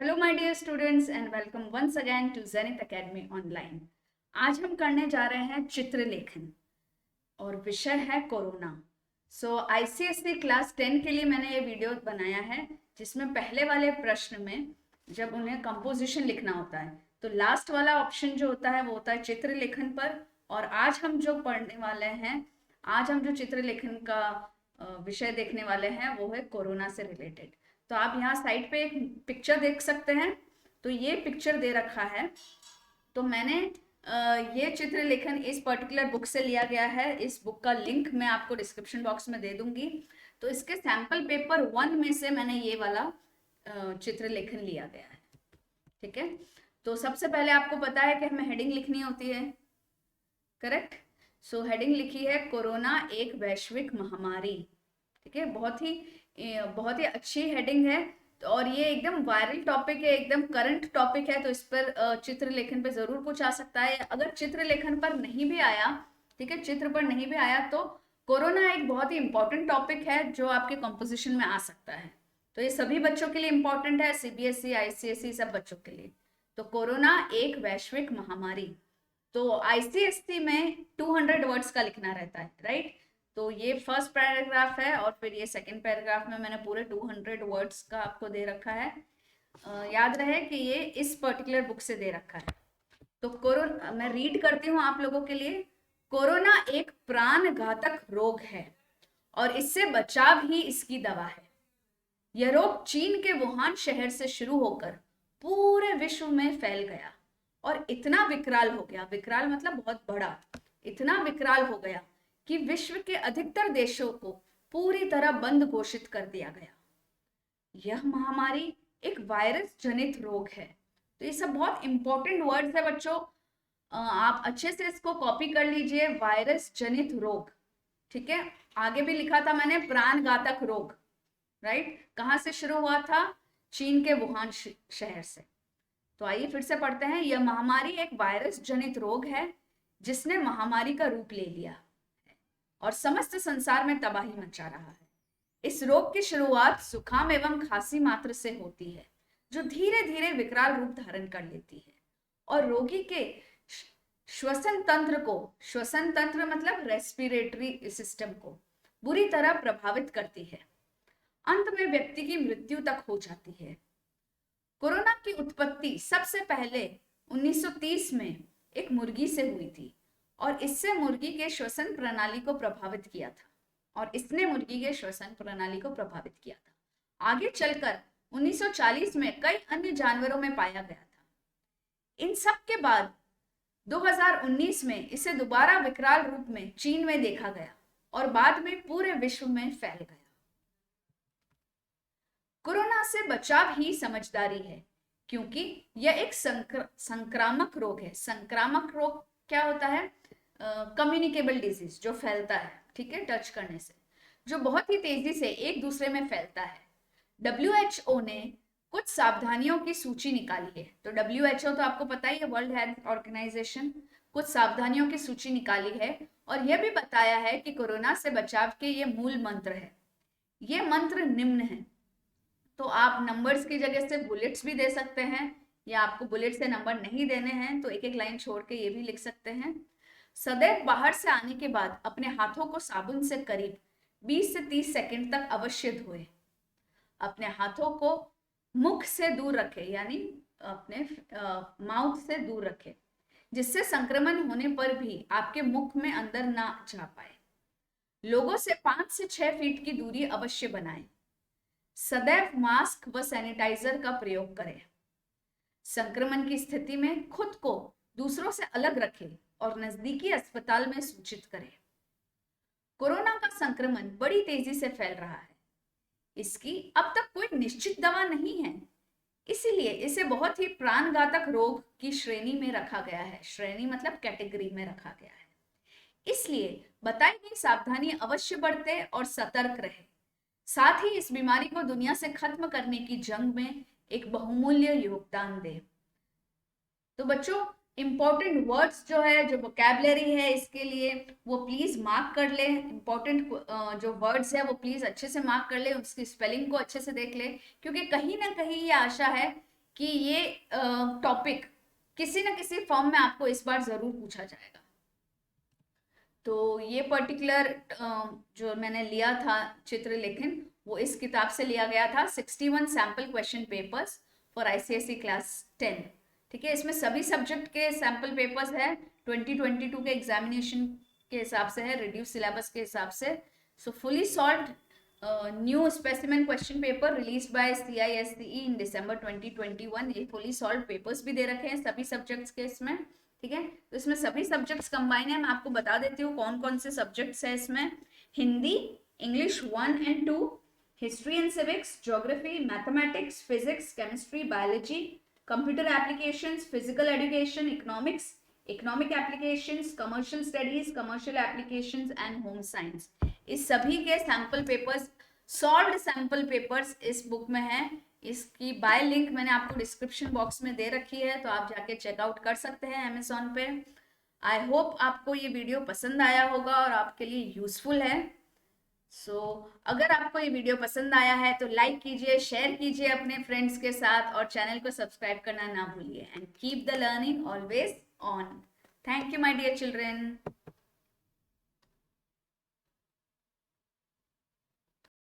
Hello my dear students and welcome once again to Zenith academy online. आज हम करने जा रहे हैं चित्रलेखन और विषय है कोरोना। आईसीएसई क्लास 10 के लिए मैंने ये वीडियो बनाया है, जिसमें पहले वाले प्रश्न में जब उन्हें कंपोजिशन लिखना होता है तो लास्ट वाला ऑप्शन जो होता है वो होता है चित्रलेखन पर। और आज हम जो पढ़ने वाले हैं, आज हम जो चित्रलेखन का विषय देखने वाले हैं वो है कोरोना से रिलेटेड। तो आप यहाँ साइड पे एक पिक्चर देख सकते हैं। तो ये पिक्चर दे रखा है। तो मैंने ये चित्र लेखन इस पर्टिकुलर बुक से लिया गया है। इस बुक का लिंक मैं आपको डिस्क्रिप्शन बॉक्स में दे दूंगी। तो इसके सैंपल पेपर 1 में से मैंने ये वाला चित्र लेखन लिया गया है। ठीक है। तो सबसे पहले आपको पता है कि हमें हेडिंग लिखनी होती है, करेक्ट। हेडिंग लिखी है कोरोना एक वैश्विक महामारी। ठीक है, बहुत ही अच्छी हेडिंग है। तो और ये एकदम वायरल टॉपिक है, एकदम करंट टॉपिक है। तो इस पर चित्र लेखन पे जरूर कुछ आ सकता है। अगर चित्र लेखन पर नहीं भी आया, ठीक है, चित्र पर नहीं भी आया तो कोरोना एक बहुत ही इंपॉर्टेंट टॉपिक है जो आपके कंपोजिशन में आ सकता है। तो ये सभी बच्चों के लिए इंपॉर्टेंट है, सीबीएसई आईसीएसई सब बच्चों के लिए। तो कोरोना एक वैश्विक महामारी। तो आईसीएससी में 200 वर्ड्स का लिखना रहता है, राइट। तो ये फर्स्ट पैराग्राफ है और फिर ये सेकंड पैराग्राफ में मैंने पूरे 200 वर्ड्स का आपको दे रखा है। याद रहे कि ये इस पर्टिकुलर बुक से दे रखा है। तो कोरोना मैं रीड करती हूँ आप लोगों के लिए। कोरोना एक प्राण घातक रोग है और इससे बचाव ही इसकी दवा है। यह रोग चीन के वुहान शहर से शुरू होकर पूरे विश्व में फैल गया और इतना विकराल हो गया, विकराल मतलब बहुत बड़ा, इतना विकराल हो गया कि विश्व के अधिकतर देशों को पूरी तरह बंद घोषित कर दिया गया। यह महामारी एक वायरस जनित रोग है। तो ये सब बहुत इंपॉर्टेंट वर्ड्स है बच्चों। आप अच्छे से इसको कॉपी कर लीजिए। वायरस जनित रोग, ठीक है। आगे भी लिखा था मैंने प्राण घातक रोग, राइट। कहां से शुरू हुआ था? चीन के वुहान शहर से। तो आइए फिर से पढ़ते हैं। यह महामारी एक वायरस जनित रोग है जिसने महामारी का रूप ले लिया और समस्त संसार में तबाही मचा रहा है। इस रोग की शुरुआत जुकाम एवं खांसी मात्र से होती है, जो धीरे धीरे विकराल रूप धारण कर लेती है और रोगी के श्वसन तंत्र मतलब रेस्पिरेटरी सिस्टम को बुरी तरह प्रभावित करती है। अंत में व्यक्ति की मृत्यु तक हो जाती है। कोरोना की उत्पत्ति सबसे पहले 1930 में एक मुर्गी से हुई थी और इससे मुर्गी के श्वसन प्रणाली को प्रभावित किया था और इसने मुर्गी के श्वसन प्रणाली को प्रभावित किया था। आगे चलकर 1940 में कई अन्य जानवरों में पाया गया था। इन सब के बाद 2019 में इसे दोबारा विकराल रूप में चीन में देखा गया और बाद में पूरे विश्व में फैल गया। कोरोना से बचाव ही समझदारी है, क्योंकि यह एक संक्रामक रोग है। संक्रामक रोग क्या होता है? कम्युनिकेबल डिजीज, जो फैलता है, ठीक है, टच करने से, जो बहुत ही तेजी से एक दूसरे में फैलता है। WHO ने कुछ सावधानियों की सूची निकाली है। तो WHO तो आपको पता ही है, वर्ल्ड हेल्थ ऑर्गेनाइजेशन। कुछ सावधानियों की सूची निकाली है और यह भी बताया है कि कोरोना से बचाव के ये मूल मंत्र है। ये मंत्र निम्न है। तो आप नंबर्स की जगह से बुलेट्स भी दे सकते हैं, या आपको बुलेट से नंबर नहीं देने हैं तो एक एक लाइन छोड़ के ये भी लिख सकते हैं। सदैव बाहर से आने के बाद अपने हाथों को साबुन से करीब 20 से 30 सेकंड तक अवश्य धोएं। अपने हाथों को मुख से दूर रखें, यानी अपने माउथ से दूर रखें, जिससे संक्रमण होने पर भी आपके मुख में अंदर ना जा पाए। लोगों से 5 से 6 फीट की दूरी अवश्य बनाएं। सदैव मास्क व सैनिटाइजर का प्रयोग करें। संक्रमण की स्थिति में खुद को दूसरों से अलग रखें और नजदीकी अस्पताल में सूचित करें। कोरोना का संक्रमण बड़ी तेजी से फैल रहा है। इसकी अब तक कोई निश्चित दवा नहीं है, इसीलिए इसे बहुत ही प्राणघातक रोग की श्रेणी में रखा गया है। श्रेणी मतलब कैटेगरी में रखा गया है। इसलिए बताई गई सावधानी अवश्य बरतें और सतर्क रहे। साथ ही इस बीमारी को दुनिया से खत्म करने की जंग में एक बहुमूल्य योगदान दे। तो बच्चों, इंपॉर्टेंट वर्ड्स जो है, जो वोकैबुलरी है इसके लिए, वो प्लीज मार्क कर ले। इंपॉर्टेंट जो वर्ड्स है वो प्लीज अच्छे से मार्क कर ले, उसकी स्पेलिंग को अच्छे से देख ले, क्योंकि कहीं ना कहीं ये आशा है कि ये टॉपिक किसी न किसी फॉर्म में आपको इस बार जरूर पूछा जाएगा। तो ये पर्टिकुलर जो मैंने लिया था चित्रलेखन, वो इस किताब से लिया गया था, 61 sample question papers for ICSE class 10। ठीक है, इसमें सभी सब्जेक्ट के सैम्पल पेपर्स है, 2022 के एग्जामिनेशन के हिसाब से है, रिड्यूस सिलेबस के हिसाब से। सो fully solve new specimen question paper release by CISCE इन दिसंबर 2021। ये फुली सॉल्व पेपर्स भी दे रखे हैं सभी सब्जेक्ट्स के इसमें। ठीक है, तो इसमें सभी सब्जेक्ट्स कंबाइन है। मैं आपको बता देती हूँ कौन कौन से सब्जेक्ट्स है इसमें। Hindi, English 1 and 2, history and civics, geography, mathematics, physics, chemistry, biology, computer applications, physical education, economics, economic applications, commercial studies, commercial applications and home science. इस सभी के sample papers, solved sample papers इस बुक में है। इसकी bye link मैंने आपको description box में दे रखी है, तो आप जाके चेकआउट कर सकते हैं अमेजोन पे। आई होप आपको ये वीडियो पसंद आया होगा और आपके लिए यूजफुल है। अगर आपको ये वीडियो पसंद आया है तो लाइक कीजिए, शेयर कीजिए अपने फ्रेंड्स के साथ, और चैनल को सब्सक्राइब करना ना भूलिए। And keep the learning always on. Thank you my dear children.